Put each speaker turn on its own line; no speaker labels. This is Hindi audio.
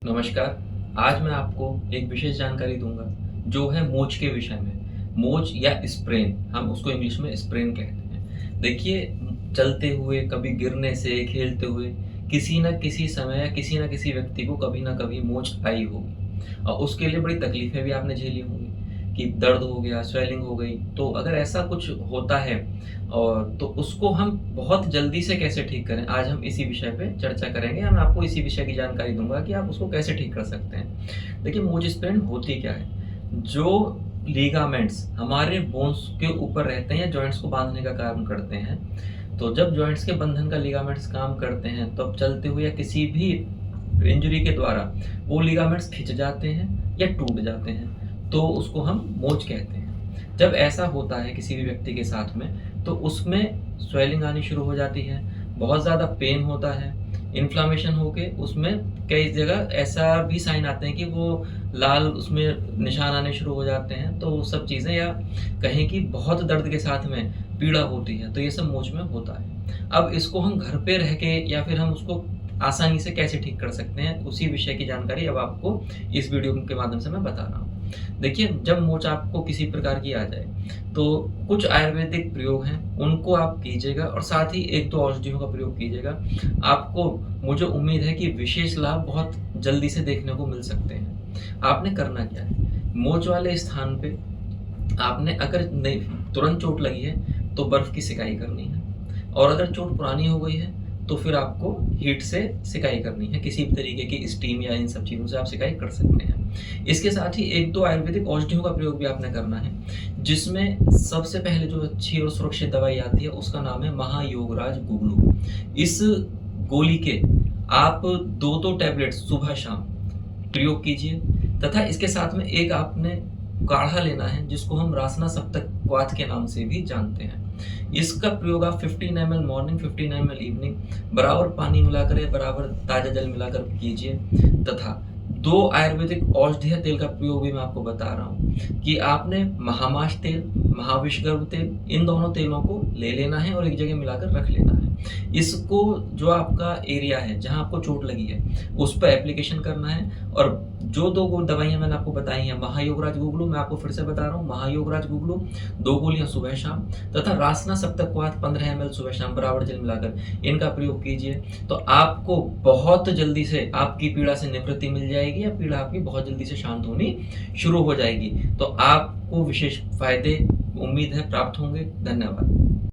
नमस्कार। आज मैं आपको एक विशेष जानकारी दूँगा, जो है मोच के विषय में। मोच या स्प्रेन, हम उसको इंग्लिश में स्प्रेन कहते हैं। देखिए, चलते हुए, कभी गिरने से, खेलते हुए, किसी न किसी समय या किसी न किसी व्यक्ति को कभी न कभी मोच आई होगी और उसके लिए बड़ी तकलीफ़ें भी आपने झेली होंगी कि दर्द हो गया, स्वेलिंग हो गई। तो अगर ऐसा कुछ होता है और तो उसको हम बहुत जल्दी से कैसे ठीक करें? आज हम इसी विषय पे चर्चा करेंगे। मैं आपको इसी विषय की जानकारी दूँगा कि आप उसको कैसे ठीक कर सकते हैं। देखिए, मोच स्प्रेन होती क्या है? जो लिगामेंट्स हमारे बोन्स के ऊपर रहते हैं या जॉइंट्स को बाँधने का काम करते हैं, तो जब जॉइंट्स के बंधन का लिगामेंट्स काम करते हैं, तब चलते हुए या किसी भी इंजरी के द्वारा वो लिगामेंट्स खिंच जाते हैं या टूट जाते हैं, तो उसको हम मोच कहते हैं। जब ऐसा होता है किसी भी व्यक्ति के साथ में, तो उसमें स्वेलिंग आनी शुरू हो जाती है, बहुत ज़्यादा पेन होता है, इन्फ्लेमेशन होके उसमें कई जगह ऐसा भी साइन आते हैं कि वो लाल उसमें निशान आने शुरू हो जाते हैं, तो वो सब चीज़ें या कहें कि बहुत दर्द के साथ में पीड़ा होती है, तो ये सब मोच में होता है। अब इसको हम घर पे रह के या फिर हम उसको आसानी से कैसे ठीक कर सकते हैं, उसी विषय की जानकारी अब आपको इस वीडियो के माध्यम से मैं बता रहा हूँ। देखिए, जब मोच आपको किसी प्रकार की आ जाए, तो कुछ आयुर्वेदिक प्रयोग हैं, उनको आप कीजिएगा और साथ ही 1-2 औषधियों का प्रयोग कीजिएगा। आपको मुझे उम्मीद है कि विशेष लाभ बहुत जल्दी से देखने को मिल सकते हैं। आपने करना क्या है, मोच वाले स्थान पे आपने अगर नहीं तुरंत चोट लगी है, तो बर्फ़ की सिकाई करनी है और अगर चोट पुरानी हो गई है, तो फिर आपको हीट से सिकाई करनी है। किसी भी तरीके की स्टीम या इन सब चीज़ों से आप सिकाई कर सकते हैं। इसके साथ ही 1-2 आयुर्वेदिक औषधियों का प्रयोग भी आपने करना है, जिसमें सबसे पहले जो अच्छी और सुरक्षित दवाई आती है, उसका नाम है महायोगराज गुगलू। इस गोली के आप 2-2 टैबलेट सुबह-शाम प्रयोग कीजिए तथा इसके साथ में एक आपने काढ़ा लेना है, जिसको हम रासना सप्तक्वाथ के नाम से भी जानते हैं। इसका प्रयोग आप 15 ml मॉर्निंग, 15 ml इवनिंग बराबर पानी मिलाकर या बराबर ताज़ा जल मिलाकर कीजिए तथा 2 आयुर्वेदिक औषधीय तेल का प्रयोग भी मैं आपको बता रहा हूँ कि आपने महामाश तेल, महाविषगर्भ तेल, इन दोनों तेलों को ले लेना है और एक जगह मिलाकर रख लेना है। इसको जो आपका एरिया है, जहाँ आपको चोट लगी है, उस पे एप्लीकेशन करना है और जो 2 दवाइयाँ मैंने आपको बताई हैं, महायोगराज गुगलू, मैं आपको फिर से बता रहा हूँ, महायोगराज गुगलू 2 गोलियाँ सुबह-शाम तथा रासना सप्तक्वाथ 15 ml सुबह-शाम बराबर जल मिलाकर इनका प्रयोग कीजिए। तो आपको बहुत जल्दी से आपकी पीड़ा से निवृत्ति मिल जाएगी या पीड़ा आपकी बहुत जल्दी से शांत होनी शुरू हो जाएगी। तो आपको विशेष फ़ायदे उम्मीद है प्राप्त होंगे। धन्यवाद।